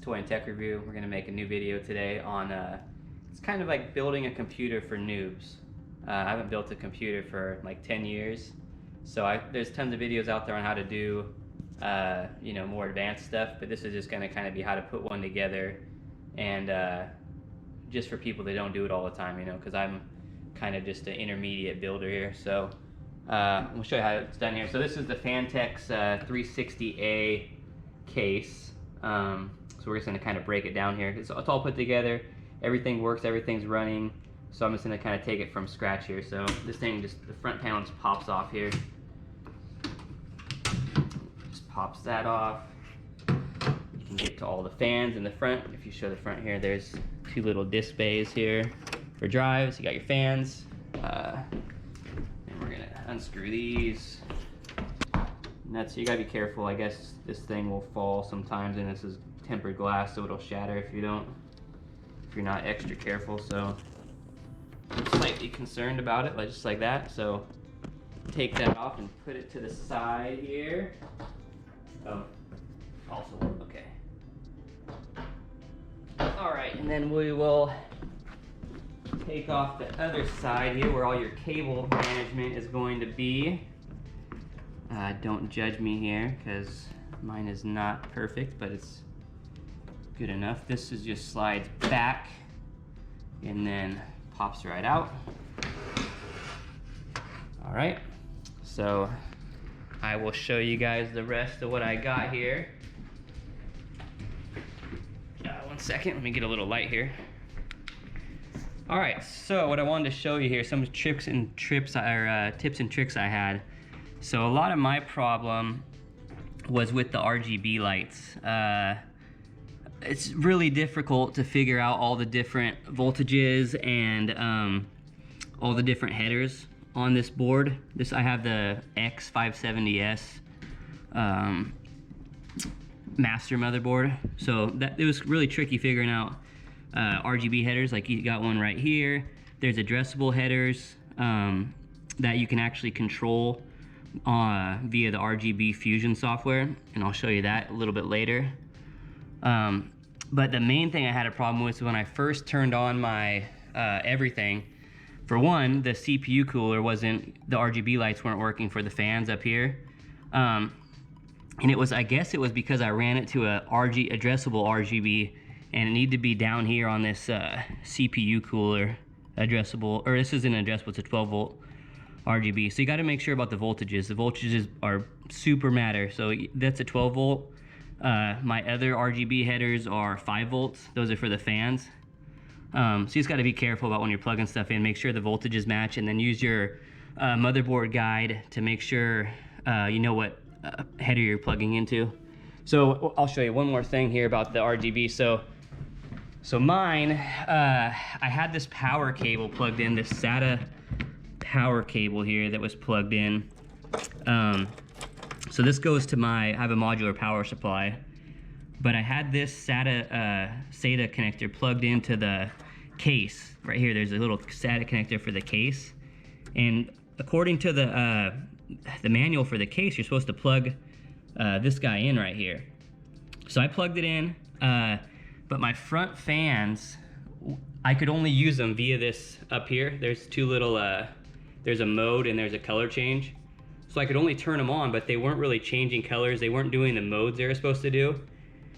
Toy and Tech Review. We're going to make a new video today on, it's kind of like building a computer for noobs. I haven't built a computer for like 10 years, so there's tons of videos out there on how to do, you know, more advanced stuff, but this is just going to kind of be how to put one together, and just for people that don't do it all the time, you know, because I'm kind of just an intermediate builder here. So we'll show you how it's done here. So this is the Fantex 360A case. So we're just going to kind of break it down here. It's all put together, everything works, everything's running. So I'm just going to kind of take it from scratch here. So this thing, just the front panel just pops off here. Just pops that off. You can get to all the fans in the front. If you show the front here, there's two little disc bays here for drives. You got your fans. And we're going to unscrew these. And that's, you gotta be careful. I guess this thing will fall sometimes, and this is tempered glass, so it'll shatter if you're not extra careful. So I'm slightly concerned about it, just like that. So take that off and put it to the side here. Oh, also okay. All right, and then we will take off the other side here, where all your cable management is going to be. Don't judge me here, because mine is not perfect, but it's good enough. This is just slides back and then pops right out. All right, so I will show you guys the rest of what I got here. One second, let me get a little light here. All right, so what I wanted to show you here, some tips and tricks I had. So a lot of my problem was with the RGB lights. It's really difficult to figure out all the different voltages and all the different headers on this board. I have the X570S master motherboard. So it was really tricky figuring out RGB headers. Like, you got one right here. There's addressable headers that you can actually control via the RGB Fusion software, and I'll show you that a little bit later. But the main thing I had a problem with when I first turned on my everything, for one, the CPU cooler the RGB lights weren't working for the fans up here. And I guess it was because I ran it to a addressable RGB, and it needed to be down here on this CPU cooler addressable, or this isn't addressable, it's a 12 volt RGB. So you got to make sure about the voltages. The voltages are super matter. So that's a 12 volt. My other RGB headers are 5 volts. Those are for the fans. So you just got to be careful about when you're plugging stuff in. Make sure the voltages match, and then use your motherboard guide to make sure you know what header you're plugging into. So I'll show you one more thing here about the RGB. So mine, I had this power cable plugged in, this SATA power cable here that was plugged in. So this goes to I have a modular power supply, but I had this SATA connector plugged into the case right here. There's a little SATA connector for the case, and according to the manual for the case, you're supposed to plug this guy in right here. So I plugged it in, but my front fans, I could only use them via this up here. There's two little there's a mode and there's a color change. So I could only turn them on, but they weren't really changing colors. They weren't doing the modes they were supposed to do.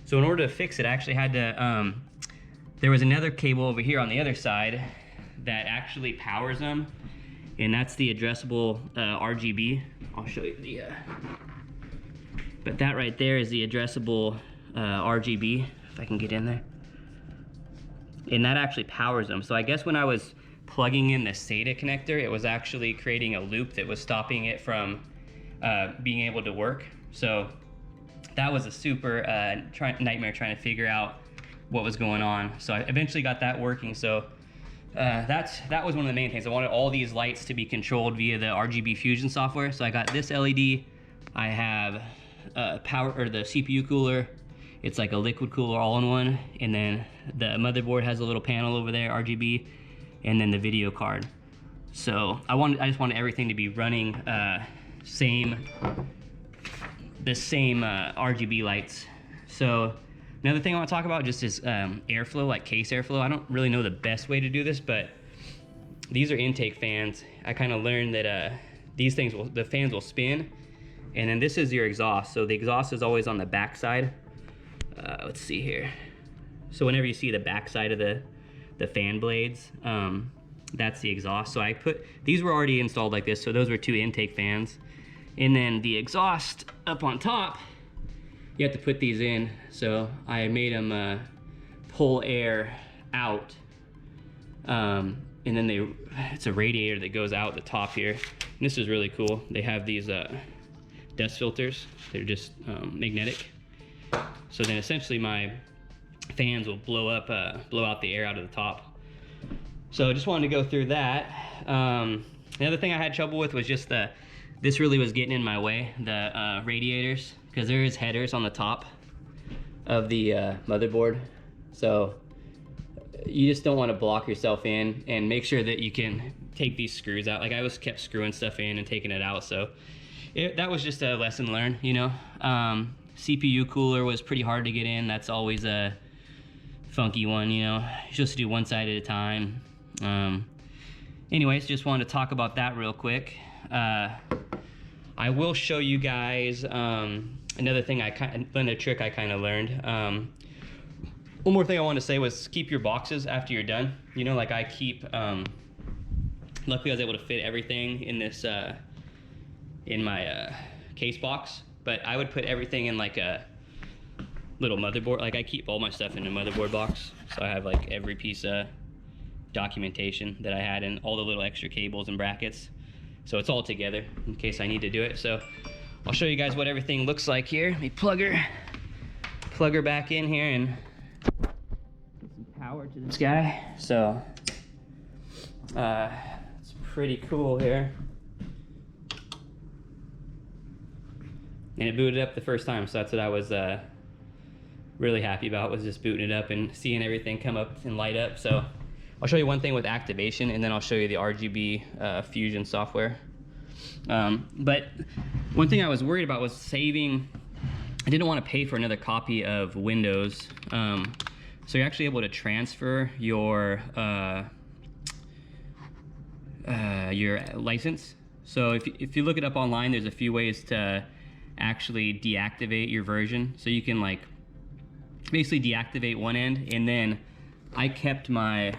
So in order to fix it, I actually had to, there was another cable over here on the other side that actually powers them. And that's the addressable RGB. I'll show you but that right there is the addressable RGB, if I can get in there. And that actually powers them. So I guess when I was plugging in the SATA connector, it was actually creating a loop that was stopping it from being able to work. So that was a super nightmare trying to figure out what was going on. So I eventually got that working. So that was one of the main things. I wanted all these lights to be controlled via the RGB Fusion software. So I got this LED. I have the CPU cooler. It's like a liquid cooler all in one. And then the motherboard has a little panel over there, RGB, and then the video card. So I just wanted everything to be running the same RGB lights. So Another thing I want to talk about just is airflow, like case airflow. I don't really know the best way to do this, but these are intake fans. I kind of learned that these things the fans will spin, and then this is your exhaust. So the exhaust is always on the back side. Let's see here. So whenever you see the back side of the fan blades, that's the exhaust. So these were already installed like this, so those were 2 intake fans. And then the exhaust up on top, you have to put these in. So I made them pull air out. And then it's a radiator that goes out the top here. And this is really cool. They have these dust filters. They're just magnetic. So then essentially my fans will blow out the air out of the top. So I just wanted to go through that. The other thing I had trouble with was just this really was getting in my way, the radiators, because there is headers on the top of the motherboard. So you just don't want to block yourself in, and make sure that you can take these screws out. Like I was kept screwing stuff in and taking it out. So that was just a lesson learned, you know. CPU cooler was pretty hard to get in. That's always a funky one, you know. You're supposed to do one side at a time. Anyways, just wanted to talk about that real quick. I will show you guys another thing another trick I kind of learned. One more thing I wanted to say was keep your boxes after you're done. You know, like I keep, luckily I was able to fit everything in this, in my case box, but I would put everything in like a little motherboard. Like I keep all my stuff in a motherboard box. So I have like every piece of documentation that I had and all the little extra cables and brackets. So it's all together in case I need to do it. So I'll show you guys what everything looks like here. Let me plug her back in here and get some power to this guy. So it's pretty cool here. And it booted up the first time, so that's what I was really happy about, was just booting it up and seeing everything come up and light up. So I'll show you one thing with activation, and then I'll show you the RGB Fusion software. But one thing I was worried about was saving. I didn't want to pay for another copy of Windows. So you're actually able to transfer your license. So if you look it up online, there's a few ways to actually deactivate your version. So you can like basically deactivate one end, and then I kept my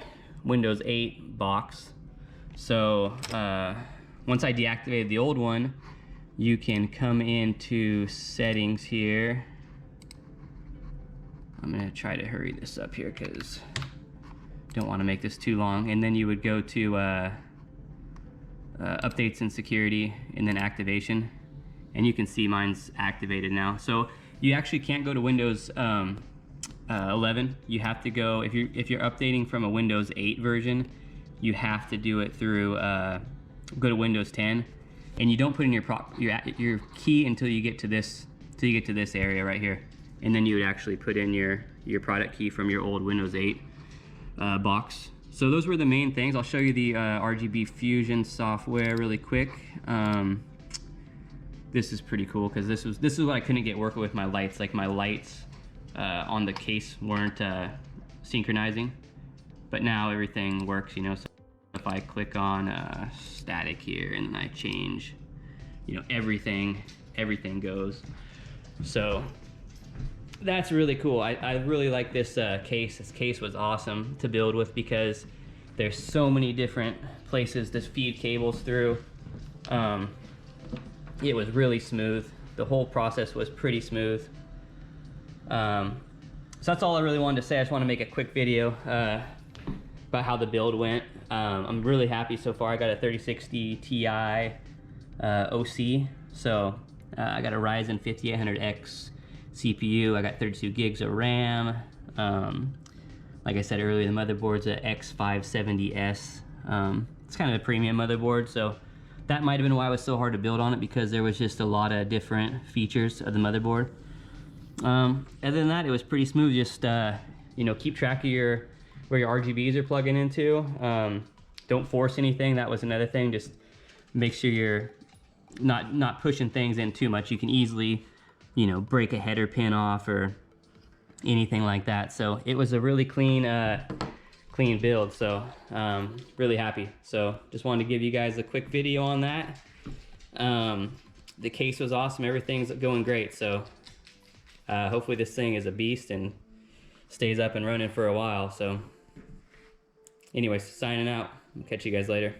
Windows 8 box. So once I deactivated the old one, you can come into settings here. I'm gonna try to hurry this up here because I don't want to make this too long. And then you would go to updates and security, and then activation, and you can see mine's activated now. So you actually can't go to Windows 11. You have to go, if you're updating from a Windows 8 version, you have to do it through go to Windows 10, and you don't put in your key until you get to this area right here, and then you would actually put in your product key from your old Windows 8 box. So those were the main things. I'll show you the RGB Fusion software really quick. This is pretty cool because this is what I couldn't get working with my lights. Like my lights on the case weren't synchronizing, but now everything works, you know. So if I click on static here and then I change, you know, everything goes. So that's really cool. I really like this case. This case was awesome to build with because there's so many different places to feed cables through. It was really smooth. The whole process was pretty smooth. So that's all I really wanted to say. I just want to make a quick video about how the build went. I'm really happy so far. I got a 3060 Ti OC. So I got a Ryzen 5800X CPU. I got 32 gigs of RAM. Like I said earlier, the motherboard's a X570S. It's kind of a premium motherboard, so that might have been why it was so hard to build on it, because there was just a lot of different features of the motherboard. Other than that, it was pretty smooth. Just you know, keep track of where your RGBs are plugging into. Don't force anything. That was another thing. Just make sure you're not pushing things in too much. You can easily, you know, break a header pin off or anything like that. So it was a really clean clean build, so really happy. So just wanted to give you guys a quick video on that. The case was awesome, everything's going great, so hopefully this thing is a beast and stays up and running for a while. So anyways, signing out. I'll catch you guys later.